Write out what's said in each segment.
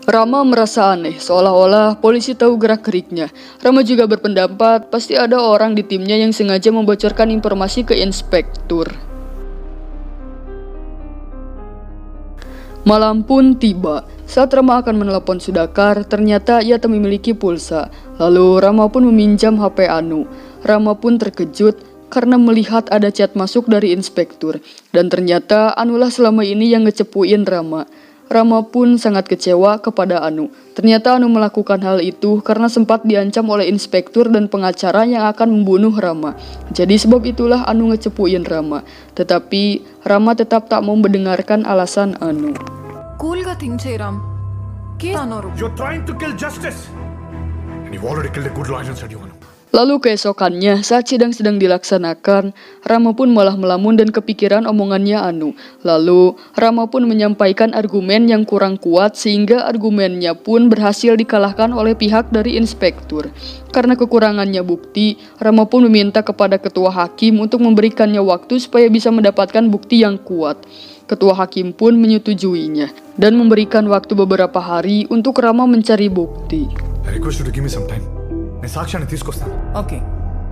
Rama merasa aneh, seolah-olah polisi tahu gerak-geriknya. Rama juga berpendapat pasti ada orang di timnya yang sengaja membocorkan informasi ke inspektur. Malam pun tiba. Saat Rama akan menelepon Sudakar, ternyata ia tak memiliki pulsa. Lalu Rama pun meminjam HP Anu. Rama pun terkejut karena melihat ada chat masuk dari inspektur. Dan ternyata Anulah selama ini yang ngecepuin Rama. Rama pun sangat kecewa kepada Anu. Ternyata Anu melakukan hal itu karena sempat diancam oleh inspektur dan pengacara yang akan membunuh Rama. Jadi sebab itulah Anu ngecepuin Rama. Tetapi Rama tetap tak mau mendengarkan alasan Anu. కూల్గా థింక్ చేయరామ్ You're trying to kill justice. And you've already killed a good lawyer and said you want to. Lalu keesokannya, saat sidang sedang dilaksanakan, Rama pun malah melamun dan kepikiran omongannya Anu. Lalu, Rama pun menyampaikan argumen yang kurang kuat sehingga argumennya pun berhasil dikalahkan oleh pihak dari inspektur. Karena kekurangannya bukti, Rama pun meminta kepada ketua hakim untuk memberikannya waktu supaya bisa mendapatkan bukti yang kuat. Ketua hakim pun menyetujuinya dan memberikan waktu beberapa hari untuk Rama mencari bukti. I request you to give me some time. నేను సాక్ష్యాన్ని తీసుకొస్తాను. Okay.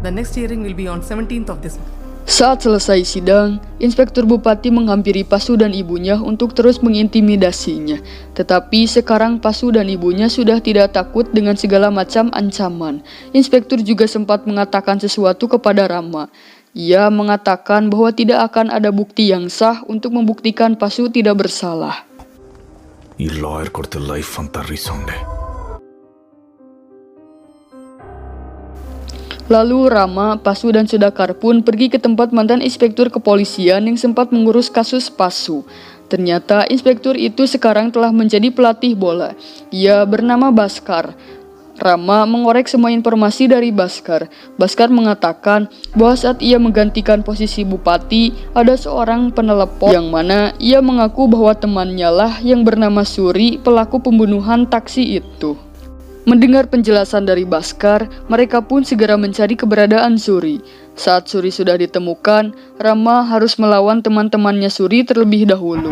The next hearing will be on 17th of this month. Saat selesai sidang, Inspektur Bupati menghampiri Pasu dan ibunya untuk terus mengintimidasinya. Tetapi sekarang Pasu dan ibunya sudah tidak takut dengan segala macam ancaman. Inspektur juga sempat mengatakan sesuatu kepada Rama. Ia mengatakan bahwa tidak akan ada bukti yang sah untuk membuktikan Pasu tidak bersalah. ఈ లాయర్ కొడితే లైఫ్ అంతా రీసౌండే. Lalu Rama, Pasu, dan Sudakar pun pergi ke tempat mantan inspektur kepolisian yang sempat mengurus kasus Pasu. Ternyata inspektur itu sekarang telah menjadi pelatih bola. Ia bernama Baskar. Rama mengorek semua informasi dari Baskar. Baskar mengatakan bahwa saat ia menggantikan posisi bupati, ada seorang penelepon yang mana ia mengaku bahwa temannya lah yang bernama Suri, pelaku pembunuhan taksi itu. Mendengar penjelasan dari Baskar, mereka pun segera mencari keberadaan Suri. Saat Suri sudah ditemukan, Rama harus melawan teman-temannya Suri terlebih dahulu.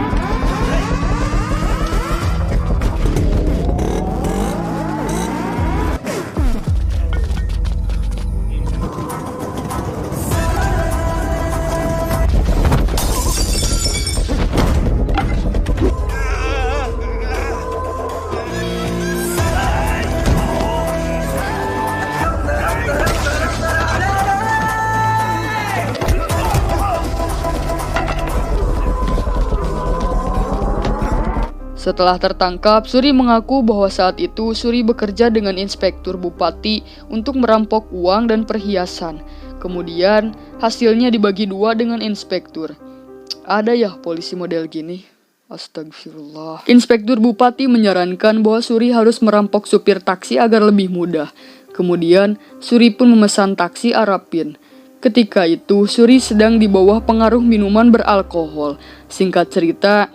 Setelah tertangkap, Suri mengaku bahwa saat itu Suri bekerja dengan inspektur bupati untuk merampok uang dan perhiasan. Kemudian, hasilnya dibagi dua dengan inspektur. Ada ya polisi model gini? Astagfirullah. Inspektur bupati menyarankan bahwa Suri harus merampok supir taksi agar lebih mudah. Kemudian, Suri pun memesan taksi Arapin. Ketika itu, Suri sedang di bawah pengaruh minuman beralkohol. Singkat cerita,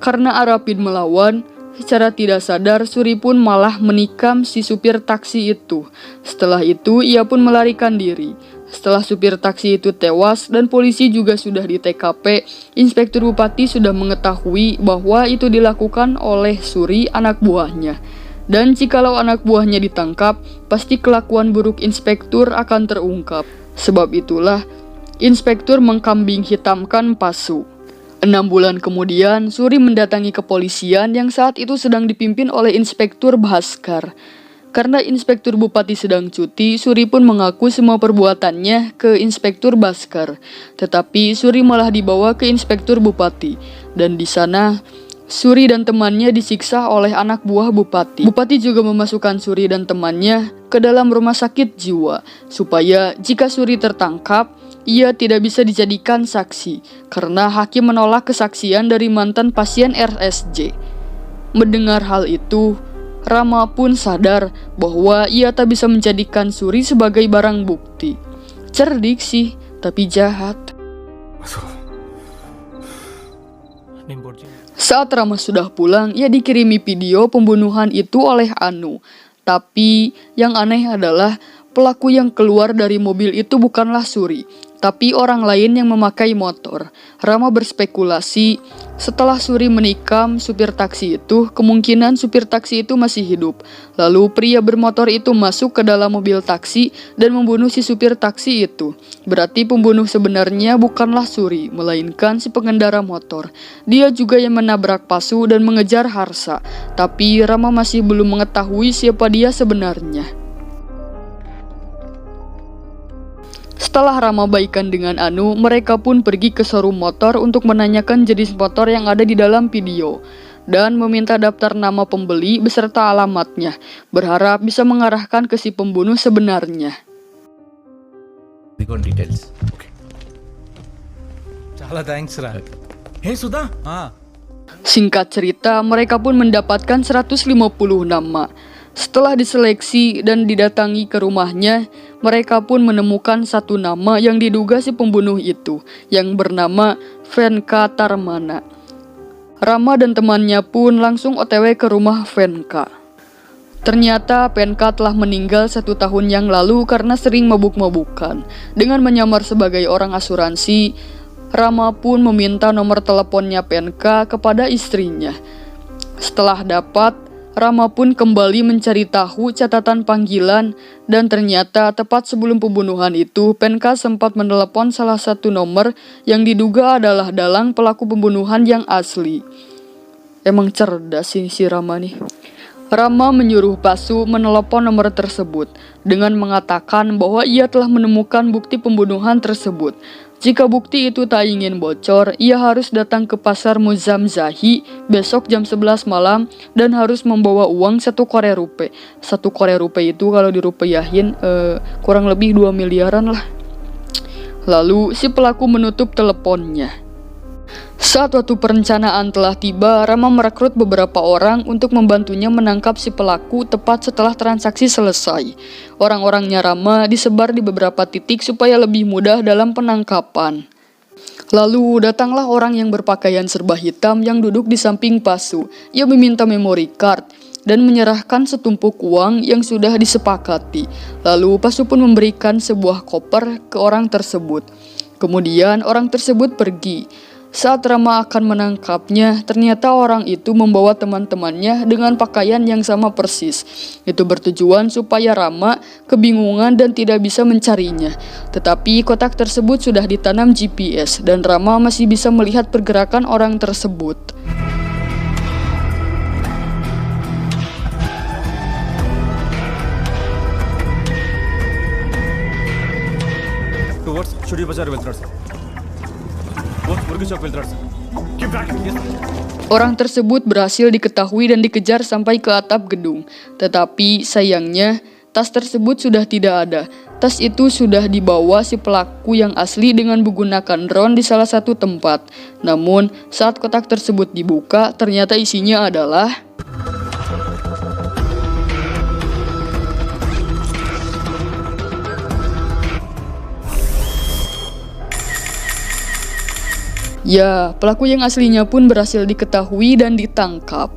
karena Arapin melawan, secara tidak sadar Suri pun malah menikam si supir taksi itu. Setelah itu ia pun melarikan diri. Setelah supir taksi itu tewas dan polisi juga sudah di TKP, Inspektur Bupati sudah mengetahui bahwa itu dilakukan oleh Suri, anak buahnya. Dan jikalau anak buahnya ditangkap, pasti kelakuan buruk inspektur akan terungkap. Sebab itulah inspektur mengkambing hitamkan Pasu. 6 bulan kemudian, Suri mendatangi kepolisian yang saat itu sedang dipimpin oleh Inspektur Baskar. Karena Inspektur Bupati sedang cuti, Suri pun mengaku semua perbuatannya ke Inspektur Baskar. Tetapi Suri malah dibawa ke Inspektur Bupati. Dan di sana, Suri dan temannya disiksa oleh anak buah Bupati. Bupati juga memasukkan Suri dan temannya ke dalam rumah sakit jiwa, supaya jika Suri tertangkap, ia tidak bisa dijadikan saksi karena hakim menolak kesaksian dari mantan pasien RSJ. Mendengar hal itu, Rama pun sadar bahwa ia tak bisa menjadikan Suri sebagai barang bukti. Cerdik sih, tapi jahat. Saat Rama sudah pulang, ia dikirimi video pembunuhan itu oleh Anu. Tapi yang aneh adalah pelaku yang keluar dari mobil itu bukanlah Suri, tapi orang lain yang memakai motor. Rama berspekulasi, setelah Suri menikam supir taksi itu, kemungkinan supir taksi itu masih hidup. Lalu pria bermotor itu masuk ke dalam mobil taksi dan membunuh si supir taksi itu. Berarti pembunuh sebenarnya bukanlah Suri, melainkan si pengendara motor. Dia juga yang menabrak Pasu dan mengejar Harsa. Tapi Rama masih belum mengetahui siapa dia sebenarnya. Setelah Rama baikan dengan Anu, mereka pun pergi ke showroom motor untuk menanyakan jenis motor yang ada di dalam video dan meminta daftar nama pembeli beserta alamatnya, berharap bisa mengarahkan ke si pembunuh sebenarnya. We got details. Okay. Chala thanks ra. Hey Sudha. Singkat cerita, mereka pun mendapatkan 150 nama. Setelah diseleksi dan didatangi ke rumahnya, mereka pun menemukan satu nama yang diduga si pembunuh itu, yang bernama Venka Tarmana. Rama dan temannya pun langsung OTW ke rumah Venka. Ternyata Venka telah meninggal 1 tahun yang lalu karena sering mabuk-mabukan. Dengan menyamar sebagai orang asuransi, Rama pun meminta nomor teleponnya Venka kepada istrinya. Setelah dapat, Rama pun kembali mencari tahu catatan panggilan dan ternyata tepat sebelum pembunuhan itu, Venka sempat menelepon salah satu nomor yang diduga adalah dalang pelaku pembunuhan yang asli. Emang cerdas sih si Rama nih. Rama menyuruh Pasu menelepon nomor tersebut dengan mengatakan bahwa ia telah menemukan bukti pembunuhan tersebut. Jika bukti itu tak ingin bocor, ia harus datang ke pasar Muzamzahi besok jam 11 malam dan harus membawa uang 1 Korea rupiah. 1 Korea rupiah itu kalau dirupiahin kurang lebih 2 miliaran lah. Lalu si pelaku menutup teleponnya. Saat waktu perencanaan telah tiba, Rama merekrut beberapa orang untuk membantunya menangkap si pelaku tepat setelah transaksi selesai. Orang-orangnya Rama disebar di beberapa titik supaya lebih mudah dalam penangkapan. Lalu datanglah orang yang berpakaian serba hitam yang duduk di samping Pasu. Ia meminta memory card dan menyerahkan setumpuk uang yang sudah disepakati. Lalu Pasu pun memberikan sebuah koper ke orang tersebut. Kemudian orang tersebut pergi. Saat Rama akan menangkapnya, ternyata orang itu membawa teman-temannya dengan pakaian yang sama persis. Itu bertujuan supaya Rama kebingungan dan tidak bisa mencarinya. Tetapi kotak tersebut sudah ditanam GPS dan Rama masih bisa melihat pergerakan orang tersebut. Towards Chudi Bazar వెళ్తున్నాడు sir. Burgi Chowk వెళ్తున్నాడు sir. Keep tracking. Yes. Orang tersebut berhasil diketahui dan dikejar sampai ke atap gedung. Tetapi sayangnya tas tersebut sudah tidak ada. Tas itu sudah dibawa si pelaku yang asli dengan menggunakan drone di salah satu tempat. Namun saat kotak tersebut dibuka, ternyata isinya adalah ya, pelaku yang aslinya pun berhasil diketahui dan ditangkap.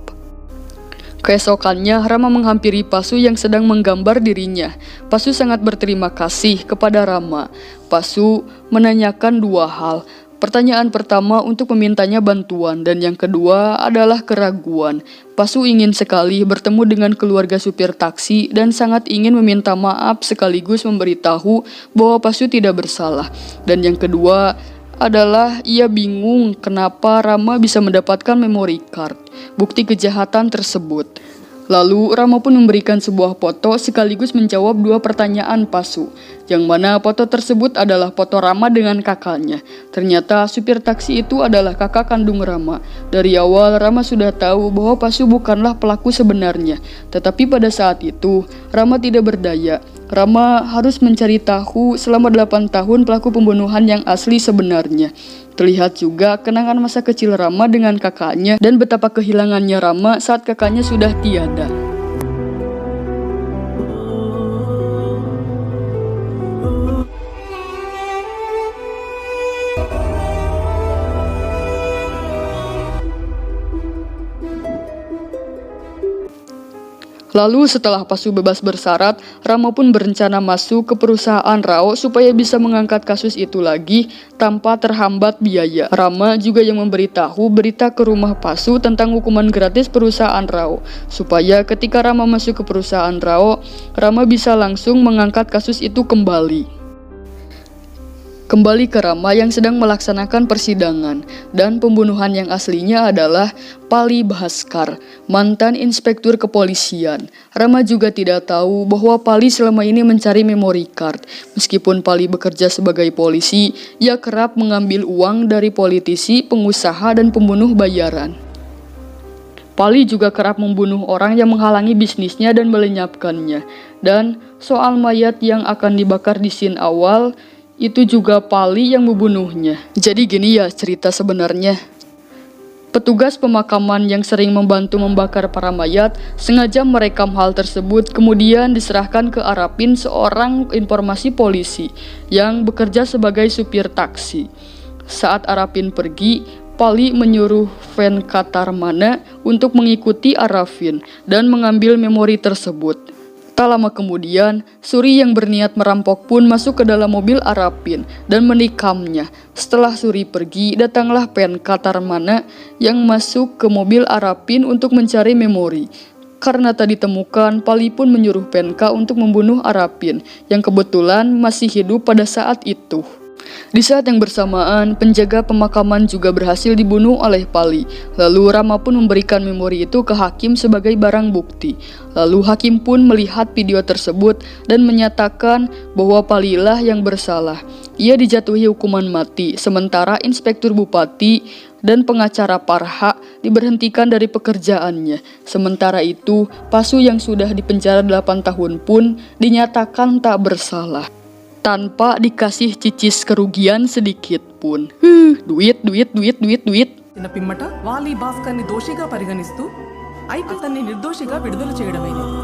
Keesokannya, Rama menghampiri Pasu yang sedang menggambar dirinya. Pasu sangat berterima kasih kepada Rama. Pasu menanyakan 2 hal. Pertanyaan pertama untuk memintanya bantuan dan yang kedua adalah keraguan. Pasu ingin sekali bertemu dengan keluarga supir taksi dan sangat ingin meminta maaf sekaligus memberitahu bahwa Pasu tidak bersalah. Dan yang kedua adalah ia bingung kenapa Rama bisa mendapatkan memory card, bukti kejahatan tersebut. Lalu Rama pun memberikan sebuah foto sekaligus menjawab 2 pertanyaan Pasu, yang mana foto tersebut adalah foto Rama dengan kakaknya. Ternyata supir taksi itu adalah kakak kandung Rama. Dari awal Rama sudah tahu bahwa Pasu bukanlah pelaku sebenarnya, tetapi pada saat itu Rama tidak berdaya. Rama harus mencari tahu selama 8 tahun pelaku pembunuhan yang asli sebenarnya. Terlihat juga kenangan masa kecil Rama dengan kakaknya dan betapa kehilangannya Rama saat kakaknya sudah tiada. Lalu setelah Pasu bebas bersyarat, Rama pun berencana masuk ke perusahaan Rao supaya bisa mengangkat kasus itu lagi tanpa terhambat biaya. Rama juga yang memberitahu berita ke rumah Pasu tentang hukuman gratis perusahaan Rao, supaya ketika Rama masuk ke perusahaan Rao, Rama bisa langsung mengangkat kasus itu kembali. Kembali ke Rama yang sedang melaksanakan persidangan, dan pembunuhan yang aslinya adalah Pali Bhaskar, mantan inspektur kepolisian. Rama juga tidak tahu bahwa Pali selama ini mencari memory card. Meskipun Pali bekerja sebagai polisi, ia kerap mengambil uang dari politisi, pengusaha, dan pembunuh bayaran. Pali juga kerap membunuh orang yang menghalangi bisnisnya dan melenyapkannya. Dan soal mayat yang akan dibakar di scene awal, itu juga Pali yang membunuhnya. Jadi gini ya cerita sebenarnya. Petugas pemakaman yang sering membantu membakar para mayat sengaja merekam hal tersebut kemudian diserahkan ke Arapin, seorang informasi polisi yang bekerja sebagai supir taksi. Saat Arapin pergi, Pali menyuruh Venkatarmana untuk mengikuti Arafin dan mengambil memori tersebut. Tak lama kemudian, Suri yang berniat merampok pun masuk ke dalam mobil Arapin dan menikamnya. Setelah Suri pergi, datanglah Venkatarmana yang masuk ke mobil Arapin untuk mencari memori. Karena tak ditemukan, Pali pun menyuruh Penka untuk membunuh Arapin, yang kebetulan masih hidup pada saat itu. Di saat yang bersamaan, penjaga pemakaman juga berhasil dibunuh oleh Pali. Lalu Rama pun memberikan memori itu ke hakim sebagai barang bukti. Lalu hakim pun melihat video tersebut dan menyatakan bahwa Pali lah yang bersalah. Ia dijatuhi hukuman mati, sementara inspektur bupati dan pengacara Parha diberhentikan dari pekerjaannya. Sementara itu, Pasu yang sudah dipenjara 8 tahun pun dinyatakan tak bersalah, tanpa dikasih cicis kerugian sedikit pun. Duit. చిన్న పిమ్మట వాలి భాస్కర్ని దోషిగా పరిగణిస్తూ అతన్ని నిర్దోషిగా విడుదల చేయడమైనది.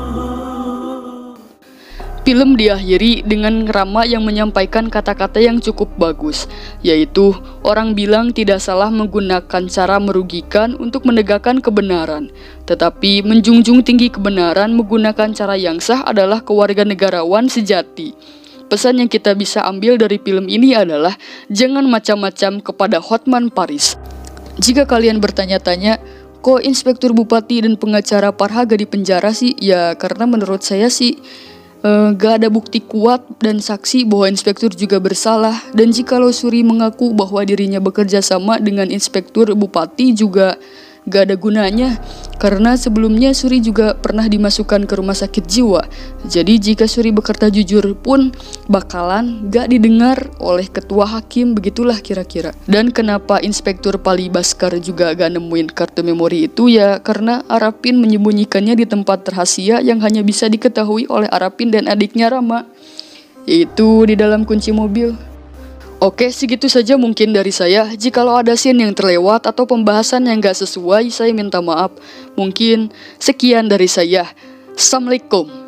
Film diakhiri dengan Rama yang menyampaikan kata-kata yang cukup bagus, yaitu orang bilang tidak salah menggunakan cara merugikan untuk menegakkan kebenaran, tetapi menjunjung tinggi kebenaran menggunakan cara yang sah adalah kewarganegarawan sejati. Pesan yang kita bisa ambil dari film ini adalah jangan macam-macam kepada Hotman Paris. Jika kalian bertanya-tanya, kok inspektur bupati dan pengacara Parha gak dipenjara sih? Ya karena menurut saya sih gak ada bukti kuat dan saksi bahwa inspektur juga bersalah. Dan jikalau Suri mengaku bahwa dirinya bekerja sama dengan inspektur bupati juga gak ada gunanya, karena sebelumnya Suri juga pernah dimasukkan ke rumah sakit jiwa. Jadi jika Suri berkata jujur pun bakalan gak didengar oleh ketua hakim, begitulah kira-kira. Dan kenapa inspektur Pali Bhaskar juga gak nemuin kartu memori itu, ya karena Arapin menyembunyikannya di tempat rahasia yang hanya bisa diketahui oleh Arapin dan adiknya Rama, yaitu di dalam kunci mobil. Oke, segitu saja mungkin dari saya. Jikalau ada scene yang terlewat atau pembahasan yang gak sesuai, saya minta maaf. Mungkin sekian dari saya. Assalamualaikum.